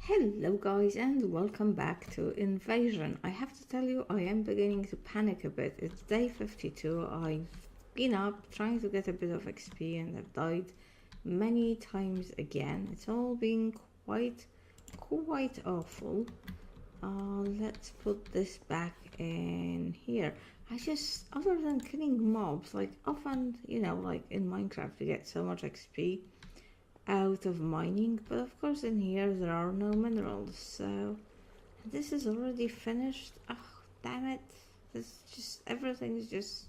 Hello guys and welcome back to Invasion. I have to tell you, I am beginning to panic a bit. It's day 52. I've been up trying to get a bit of XP and I've died many times again. It's all been quite awful. Let's put this back in here. Other than killing mobs, like often, like in Minecraft you get so much XP out of mining, but of course in here there are no minerals, so this is already finished. Oh damn it, everything's just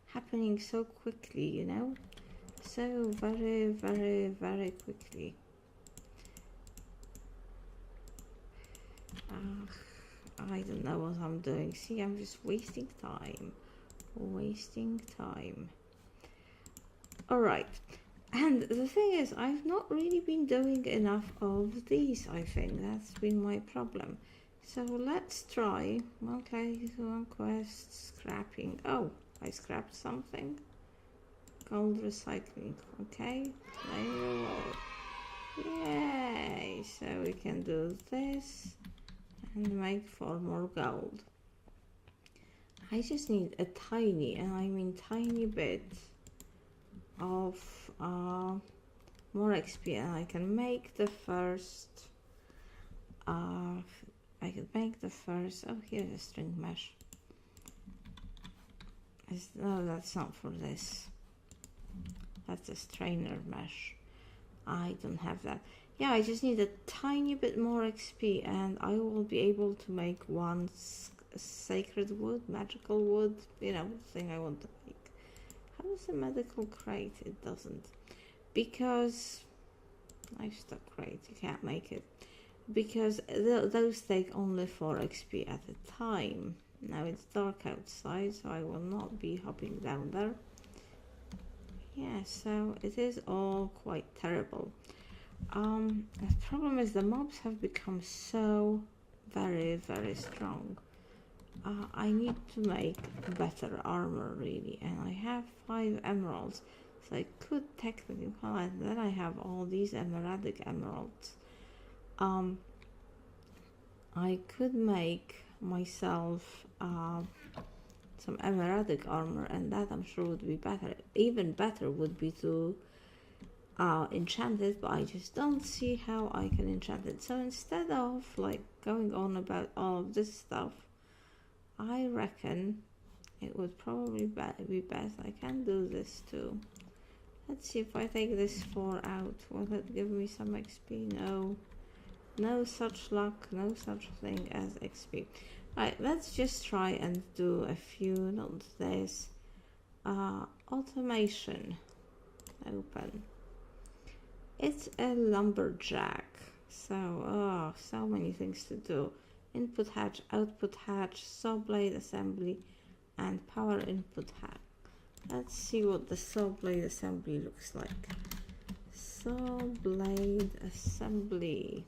happening so quickly, so very quickly. I don't know what I'm doing. See, I'm just wasting time. All right. And the thing is, I've not really been doing enough of these, I think. That's been my problem. So let's try. Okay, one quest, scrapping. Oh, I scrapped something. Gold recycling. Okay, yay! So we can do this and make 4 more gold. I just need a tiny, and I mean tiny bit of more XP, and I can make the first oh, here's a string mesh. No, that's not for this. That's a strainer mesh. I don't have that. Yeah, I just need a tiny bit more XP and I will be able to make one sacred wood, magical wood, the thing I want to make. How does a medical crate? It doesn't. Because livestock crate, you can't make it. Because those take only 4 XP at a time. Now it's dark outside, so I will not be hopping down there. Yeah, so it is all quite terrible. The problem is the mobs have become so very strong. I need to make better armor really, and I have 5 emeralds, so I could technically, well, and then I have all these emeraldic emeralds. I could make myself some emeraldic armor, and that I'm sure would be better. Even better would be to enchant it, but I just don't see how I can enchant it. So instead of like going on about all of this stuff, I reckon it would probably be best. I can do this too. Let's see if I take this 4 out. Will it give me some XP? No such luck, no such thing as XP. Right, let's just try and do a few, not this. Automation. Open. It's a lumberjack. So, so many things to do. Input hatch, output hatch, saw blade assembly, and power input hatch. Let's see what the saw blade assembly looks like. Saw blade assembly.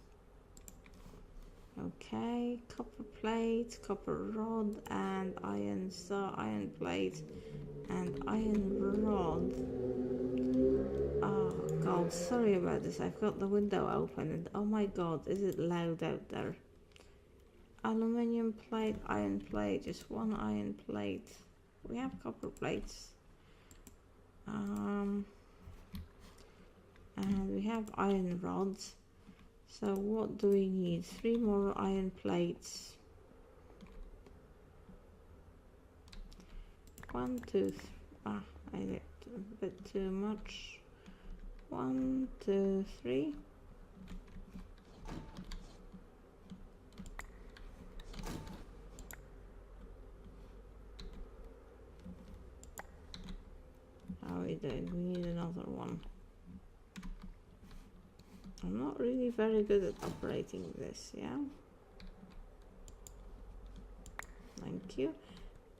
Okay, copper plate, copper rod, and iron saw, iron plate, and iron rod. Oh god, sorry about this. I've got the window open and oh my god, is it loud out there. Aluminium plate, iron plate, just 1 iron plate. We have copper plates. And we have iron rods. So what do we need? 3 more iron plates. 1, 2, 3. I did a bit too much. 1, 2, 3. How are we doing? We need another one. I'm not really very good at operating this, yeah? Thank you.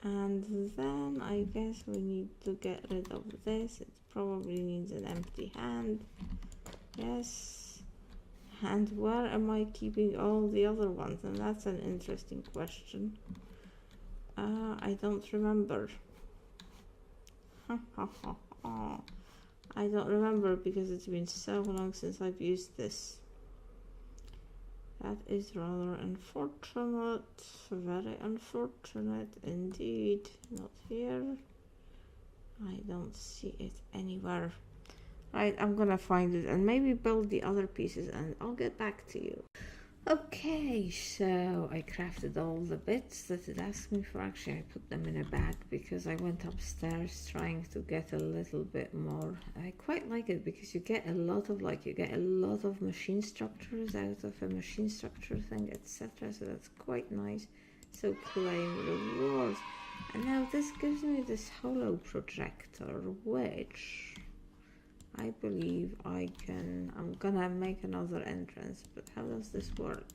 And then I guess we need to get rid of this. It probably needs an empty hand. Yes. And where am I keeping all the other ones? And that's an interesting question. I don't remember. I don't remember because it's been so long since I've used this. That is rather unfortunate, very unfortunate indeed. Not here. I don't see it anywhere. Right, I'm gonna find it and maybe build the other pieces and I'll get back to you. Okay, so I crafted all the bits that it asked me for. Actually, I put them in a bag because I went upstairs trying to get a little bit more. I quite like it because you get a lot of machine structures out of a machine structure thing, etc. So that's quite nice. So claim rewards. And now this gives me this holo projector, which I believe I'm gonna make another entrance, but how does this work?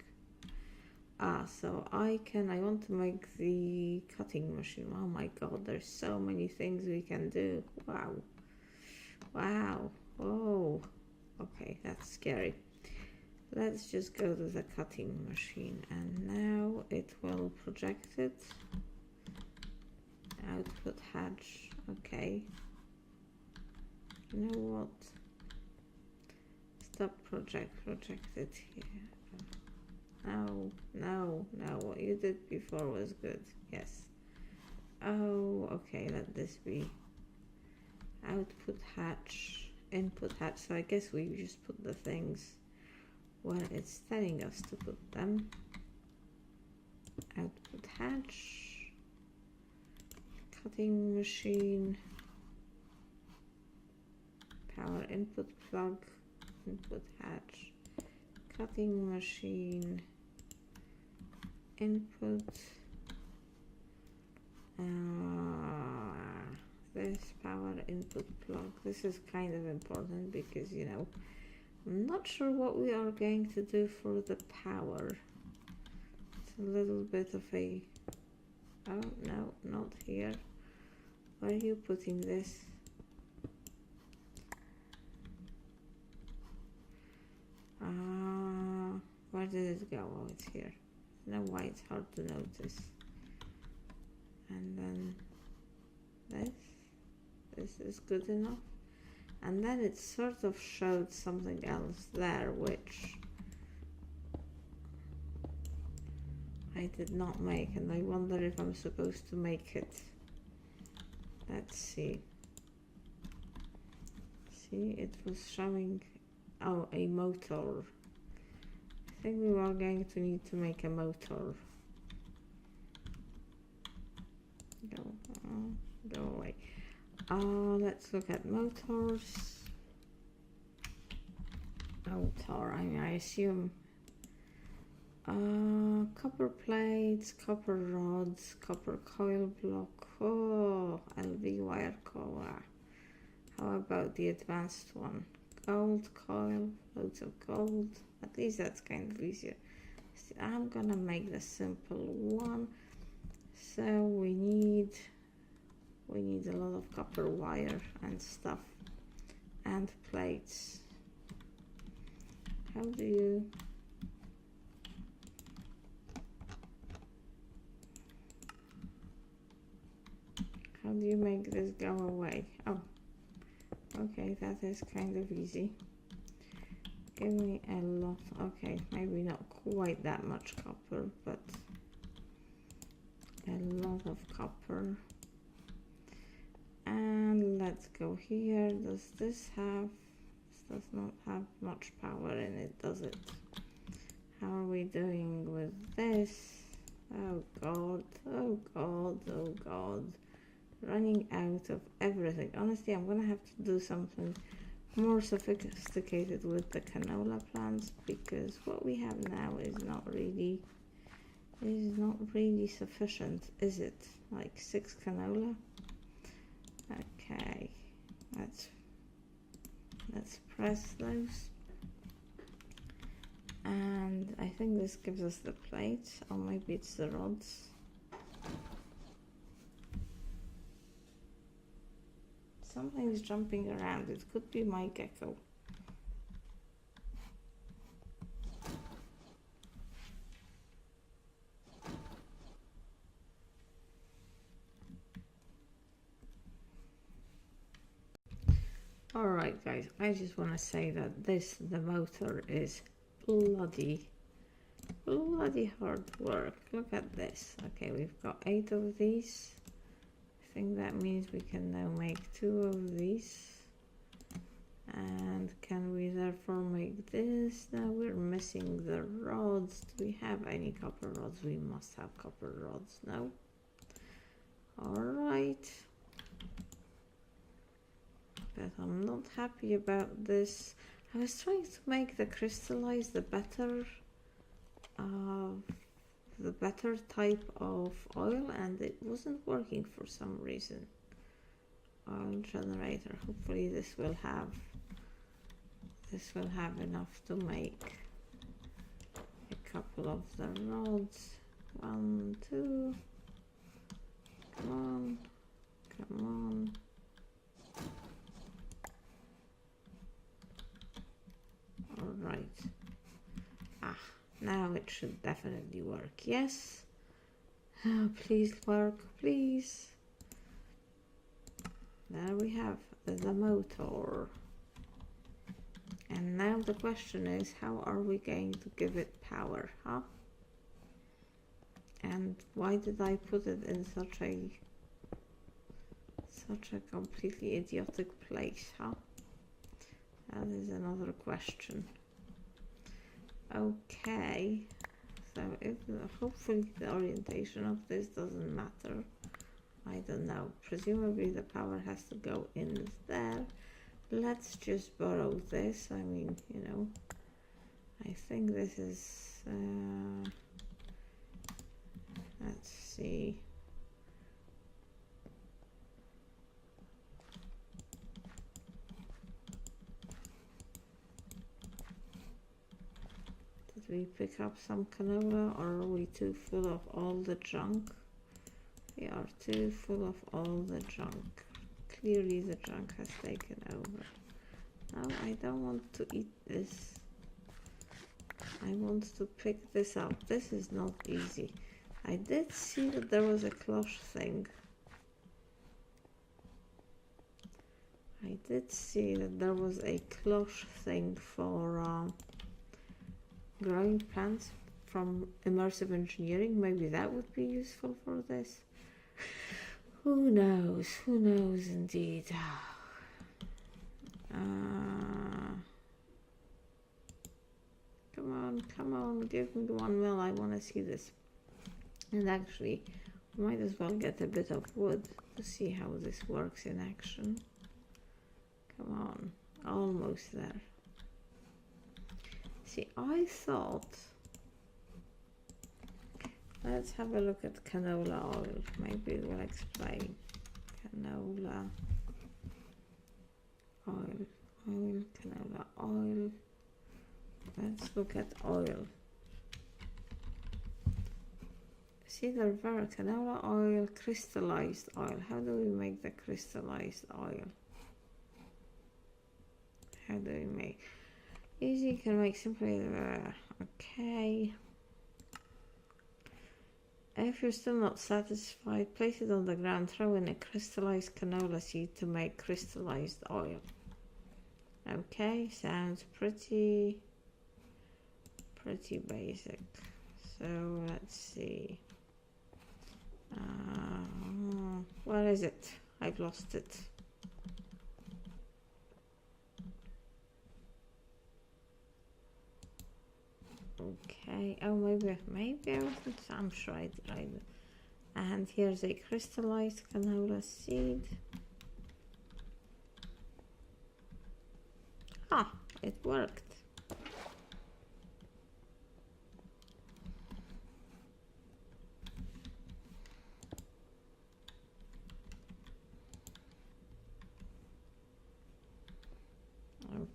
So I want to make the cutting machine. Oh my god, there's so many things we can do. Wow. Oh, okay, that's scary. Let's just go to the cutting machine and now it will project it. Output hatch, okay. You know what? Stop project it here. No, what you did before was good. Yes. Oh, okay, let this be output hatch, input hatch. So I guess we just put the things where it's telling us to put them. Output hatch, cutting machine, power input plug, input hatch, cutting machine, input, this power input plug. This is kind of important because, you know, I'm not sure what we are going to do for the power. It's a little bit of a, oh no, not here. Where are you putting this? Where did it go? Oh, it's here. I don't know why it's hard to notice. And then this is good enough. And then it sort of showed something else there, which I did not make, and I wonder if I'm supposed to make it. Let's see. See, it was showing, oh, a motor. I think we are going to need to make a motor. Go away. Let's look at motors. Motor, I assume copper plates, copper rods, copper coil block. Oh, LV wire coil. How about the advanced one? Gold coil, loads of gold. At least that's kind of easier. I'm gonna make the simple one. So we need a lot of copper wire and stuff and plates. How do you make this go away? Oh, okay, that is kind of easy. Give me a lot. Okay, maybe not quite that much copper, but a lot of copper. And let's go here. Does this does not have much power in it, does it? How are we doing with this? Oh god, oh god, oh god. Running out of everything. Honestly, I'm gonna have to do something more sophisticated with the canola plants, because what we have now is not really sufficient, is it? Like 6 canola. Okay, let's press those, and I think this gives us the plates, or maybe it's the rods. Something's jumping around. It could be my gecko. Alright guys, I just want to say that the motor is bloody bloody hard work. Look at this. Okay, we've got 8 of these. I think that means we can now make 2 of these. And can we therefore make this? Now we're missing the rods. Do we have any copper rods? We must have copper rods. No? Alright. But I'm not happy about this. I was trying to make the crystallized the better type of oil, and it wasn't working for some reason. Oil generator. Hopefully this will have enough to make a couple of the rods. 1, 2. Come on. Come on. Alright. Now it should definitely work. Yes. Oh, please work, please. There we have the motor. And now the question is, how are we going to give it power, huh? And why did I put it in such a completely idiotic place, huh? That is another question. Okay, so hopefully the orientation of this doesn't matter. I don't know. Presumably the power has to go in there. Let's just borrow this. I mean, you know, I think this is, let's see. Did we pick up some canola, or are we too full of all the junk? We are too full of all the junk. Clearly the junk has taken over. No, I don't want to eat this. I want to pick this up. This is not easy. I did see that there was a cloche thing. I did see that there was a cloche thing for growing plants from immersive engineering. Maybe that would be useful for this. Who knows? Who knows indeed. Come on, give me the 1 mil. I want to see this. And actually, we might as well get a bit of wood to see how this works in action. Come on, almost there. See, I thought... Let's have a look at canola oil. Maybe it will explain. Canola oil, canola oil. Let's look at oil. See, there were canola oil, crystallized oil. How do we make the crystallized oil? How do we make? Easy, you can make simply. Okay. If you're still not satisfied, place it on the ground, throw in a crystallized canola seed to make crystallized oil. Okay, sounds pretty basic. So let's see. Where is it? I've lost it. Okay, oh, maybe I wasn't, I'm sure I did. And here's a crystallized canola seed. Ah, it worked.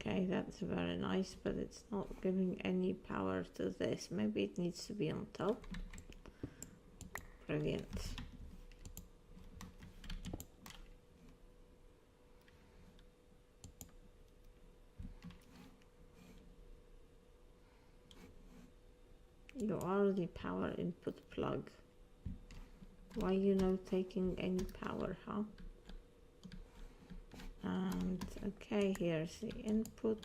Okay, that's very nice, but it's not giving any power to this. Maybe it needs to be on top. Brilliant. You are the power input plug. Why you not taking any power, huh? And okay, here's the input.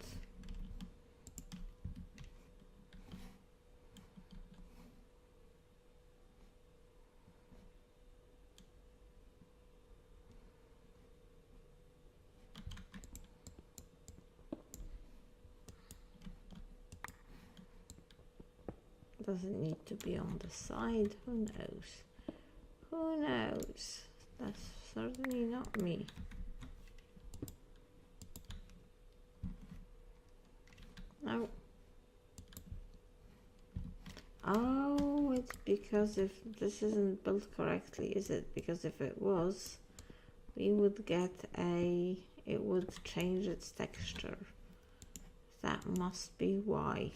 Does it need to be on the side? Who knows? Who knows? That's certainly not me. No. Oh, it's because if this isn't built correctly, is it? Because if it was, we would get it would change its texture. That must be why.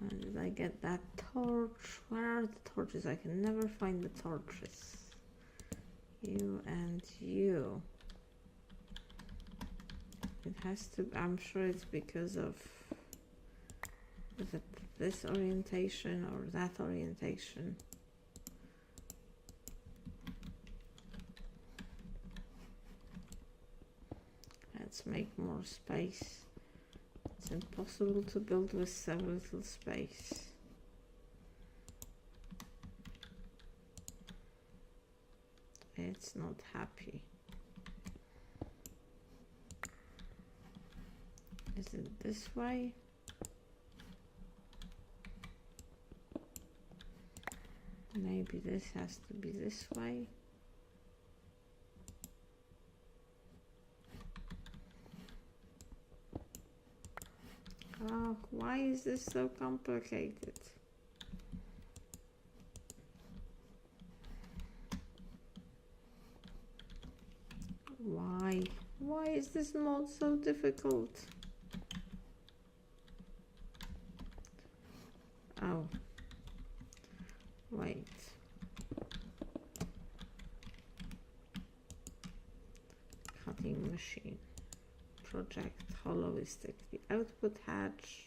Did I get that torch? Where are the torches? I can never find the torches. You and you. It has to, I'm sure it's because of this orientation or that orientation. Let's make more space. It's impossible to build with so little space. It's not happy. Is it this way? Maybe this has to be this way. Oh, why is this so complicated? Why? Why is this mod so difficult? Oh, wait. Cutting machine. Project holistic. The output hatch,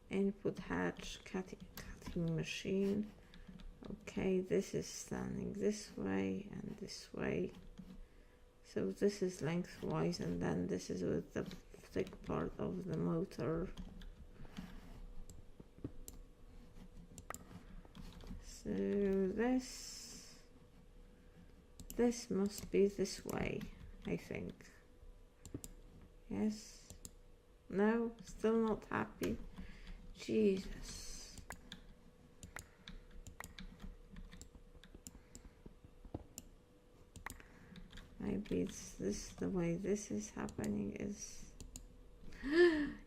input hatch, cutting machine. Okay, this is standing this way and this way. So this is lengthwise, and then this is with the thick part of the motor. So this must be this way, I think. Yes? No? Still not happy? Jesus. Maybe it's this, the way this is happening is...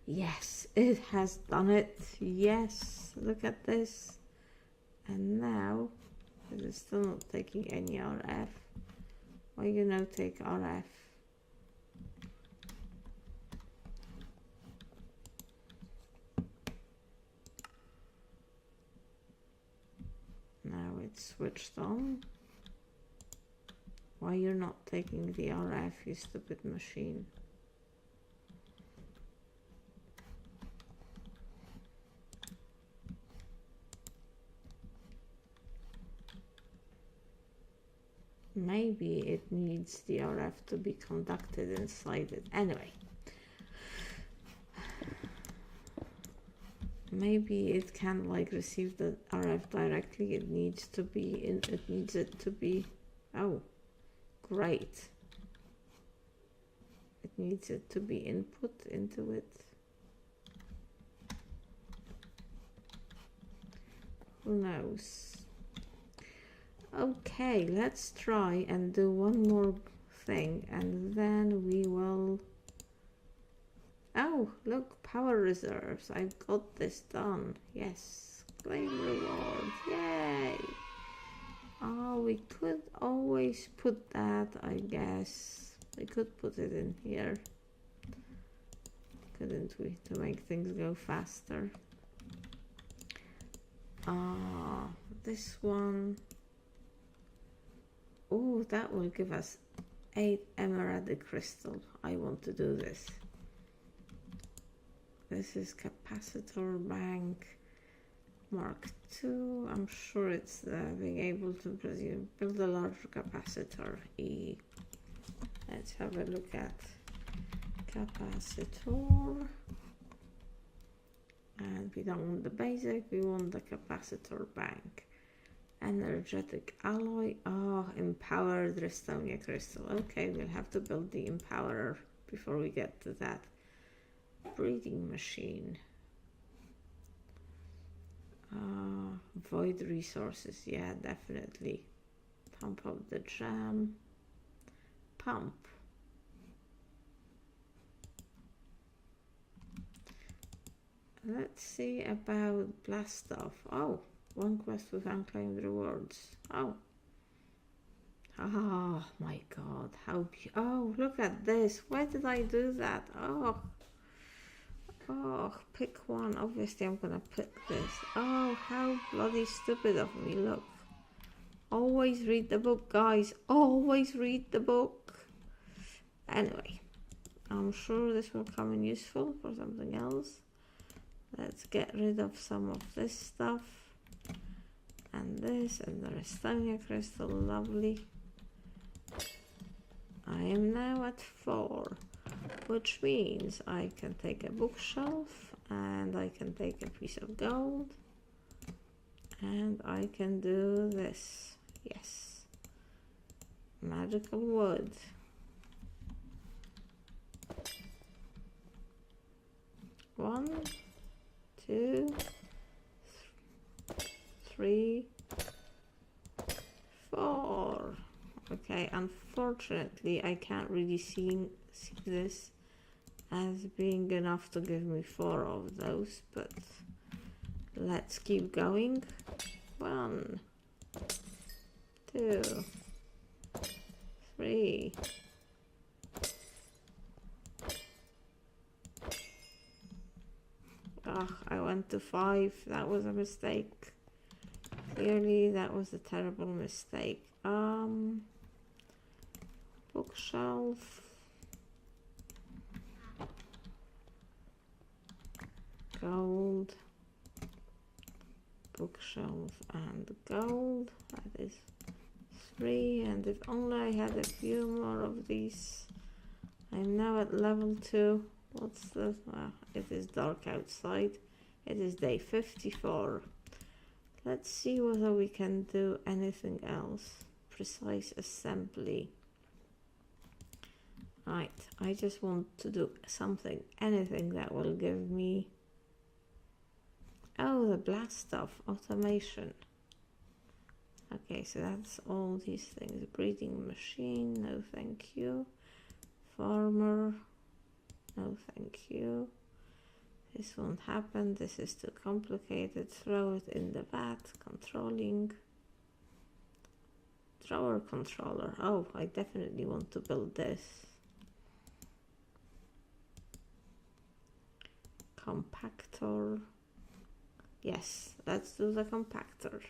Yes, it has done it. Yes, look at this. And now, it is still not taking any RF. Why you now take RF? Now it's switched on. Why you're not taking the RF, you stupid machine? Maybe it needs the RF to be conducted inside it. Anyway. Maybe it can like receive the RF directly. It needs to be in, it needs it to be, oh, great. It needs it to be input into it. Who knows? Okay, let's try and do one more thing and then we will... Oh, look, power reserves. I've got this done. Yes, claim reward. Yay! Oh, we could always put that, I guess. We could put it in here. Couldn't we? To make things go faster. This one. Oh, that will give us 8 emerald crystal. I want to do this. This is capacitor bank Mark II. I'm sure it's being able to build a larger capacitor. E. Let's have a look at capacitor. And we don't want the basic, we want the capacitor bank. Energetic alloy. Oh, empowered Restonia crystal. Okay, we'll have to build the empowerer before we get to that. breeding machine. Void resources, yeah, definitely. Pump up the jam. Pump. Let's see about blast off. Oh, one quest with unclaimed rewards. Oh. Oh my god, how oh, look at this. Why did I do that? Oh. Oh, pick one. Obviously I'm gonna pick this. Oh, how bloody stupid of me. Look. Always read the book, guys. Always read the book. Anyway, I'm sure this will come in useful for something else. Let's get rid of some of this stuff. And this and the Restonia crystal. Lovely. I am now at 4, which means I can take a bookshelf and I can take a piece of gold and I can do this. Yes, magical wood. One, two, 3, 4. Okay, unfortunately I can't really see this as being enough to give me 4 of those, but let's keep going. 1, 2, 3. Ugh, I went to 5. That was a mistake. Clearly that was a terrible mistake. Bookshelf, gold, bookshelf and gold. That is 3, and if only I had a few more of these. I'm now at level 2. What's the... well, it is dark outside. It is day 54. Let's see whether we can do anything else. Precise assembly. Right, I just want to do something, anything that will give me... oh, the blast stuff, automation. Okay, so that's all these things. Breeding machine, no thank you. Farmer, no thank you. This won't happen, this is too complicated. Throw it in the vat. Controlling. Drawer controller. Oh, I definitely want to build this. Compactor. Yes, let's do the compactor.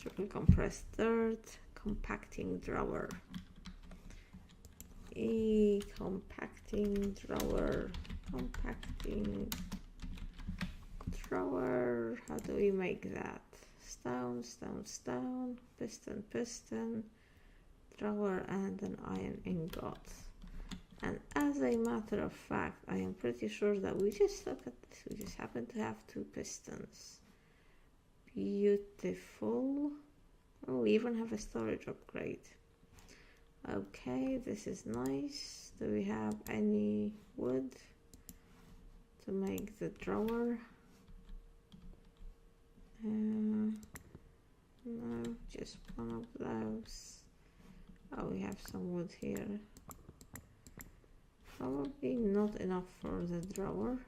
Triple compressed dirt. Compacting drawer. Compacting drawer. Compacting drawer. How do we make that? Stone, stone, stone. Piston, piston. Drawer and an iron ingot. And as a matter of fact, I am pretty sure that we just look at this. We just happen to have 2 pistons. Beautiful. Oh, we even have a storage upgrade. Okay, this is nice. Do we have any wood to make the drawer? No, just one of those. Oh, we have some wood here. Probably not enough for the drawer.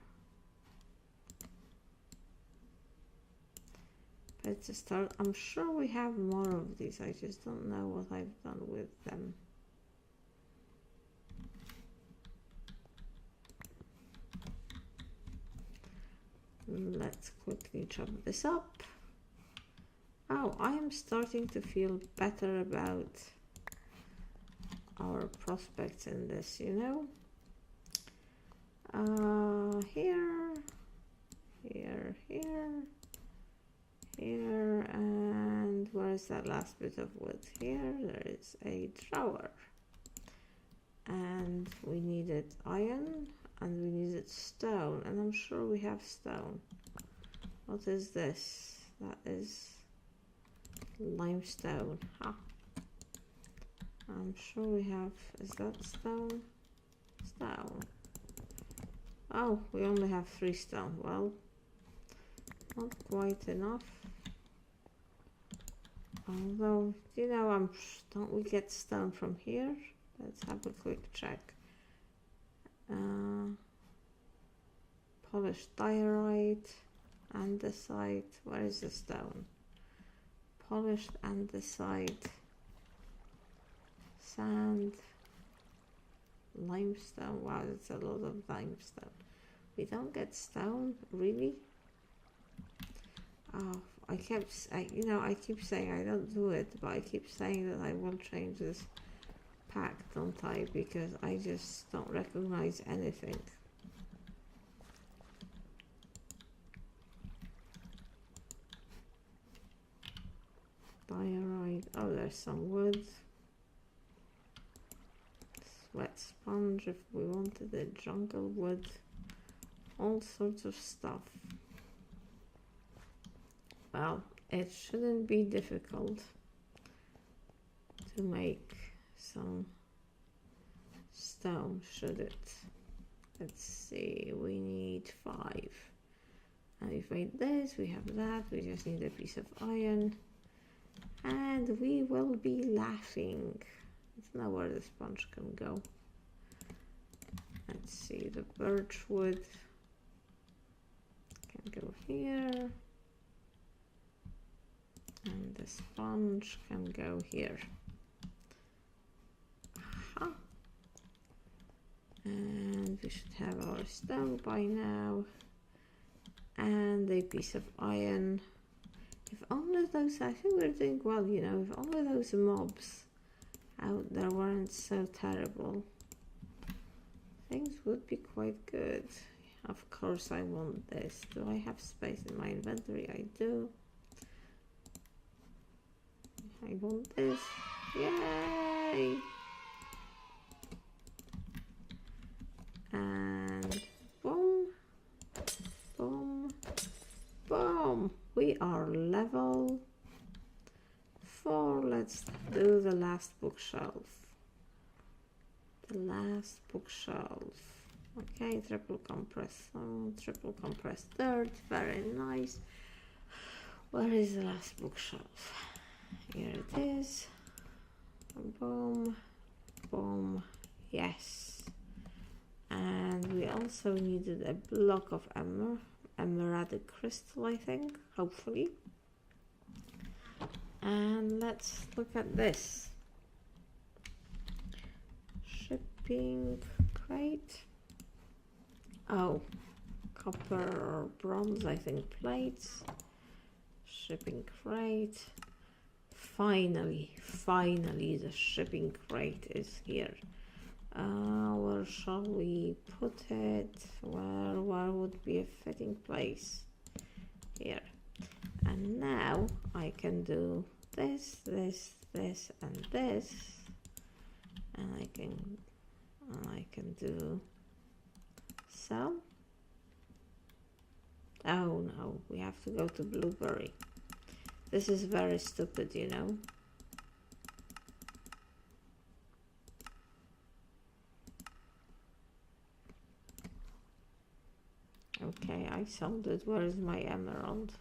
But it's a start. I'm sure we have more of these. I just don't know what I've done with them. Let's quickly chop this up. Oh, I am starting to feel better about our prospects in this, you know? Here, and where is that last bit of wood? Here, there is a drawer. And we needed iron, and we needed stone, and I'm sure we have stone. What is this? That is limestone. Huh. I'm sure we have, is that stone? Stone. Oh, we only have 3 stone. Well, not quite enough. Although, you know, don't we get stone from here? Let's have a quick check. Polished diorite, andesite. Where is the stone? Polished andesite, sand, limestone. Wow, that's a lot of limestone. We don't get stone, really? Oh, I keep saying I don't do it, but I keep saying that I will change this pack, don't I? Because I just don't recognize anything. Diorite. Oh, there's some wood. Wet sponge if we wanted it. Jungle wood. All sorts of stuff. Well, it shouldn't be difficult to make some stone, should it? Let's see, we need 5. And we've made this, we have that, we just need a piece of iron. And we will be laughing. I don't know where the sponge can go. Let's see, the birch wood can go here. And the sponge can go here. Aha. And we should have our stone by now. And a piece of iron. If only those, I think we're doing well, you know, if only those mobs out there weren't so terrible, things would be quite good. Of course I want this. Do I have space in my inventory? I do. I want this. Yay! And boom, boom, boom. We are level 4. Let's do the last bookshelf. The last bookshelf. Okay, triple compressed dirt. Very nice. Where is the last bookshelf? Here it is. Boom, boom. Yes. And we also needed a block of emerald crystal, I think, hopefully. And let's look at this. Shipping crate. Oh, copper or bronze, I think, plates. Shipping crate. Finally, the shipping crate is here. Where shall we put it? Where would be a fitting place? Here. And now I can do this, this, this, and this. And I can do so. Oh no, we have to go to blueberry. This is very stupid, you know. Okay, I sold it. Where is my emerald?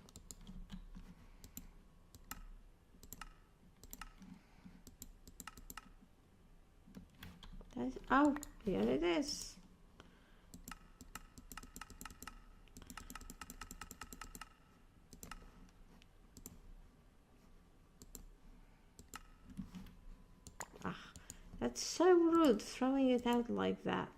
Oh, here it is. Ah, that's so rude, throwing it out like that.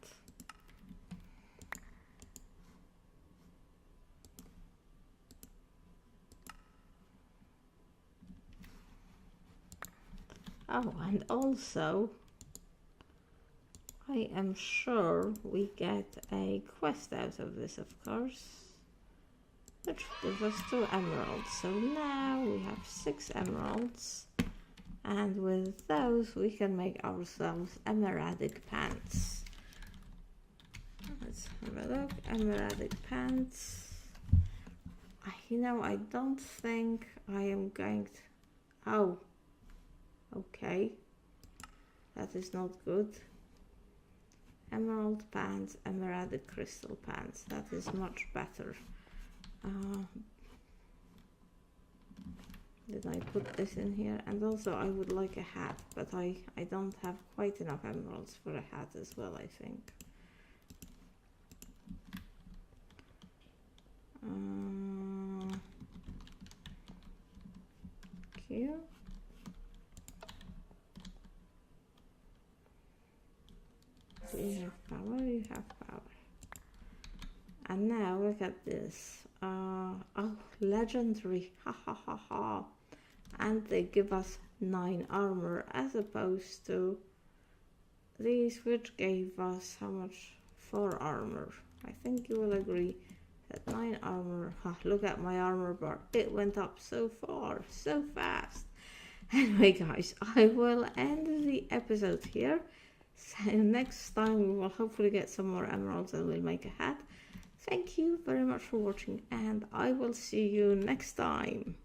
Oh, and also, I am sure we get a quest out of this, of course, which gives us 2 emeralds. So now we have 6 emeralds, and with those we can make ourselves emeraldic pants. Let's have a look. Emeraldic pants. You know, I don't think I am going to... Oh, okay. That is not good. emerald pants, emerald crystal pants. That is much better. Did I put this in here? And also I would like a hat, but I don't have quite enough emeralds for a hat as well, I think. Cute. You have power, you have power. And now look at this. Oh, legendary. Ha ha ha ha. And they give us 9 armor as opposed to these, which gave us how much? 4 armor. I think you will agree that 9 armor. Look at my armor bar. It went up so far, so fast. Anyway, guys, I will end the episode here. So next time we will hopefully get some more emeralds and we'll make a hat. Thank you very much for watching, and I will see you next time.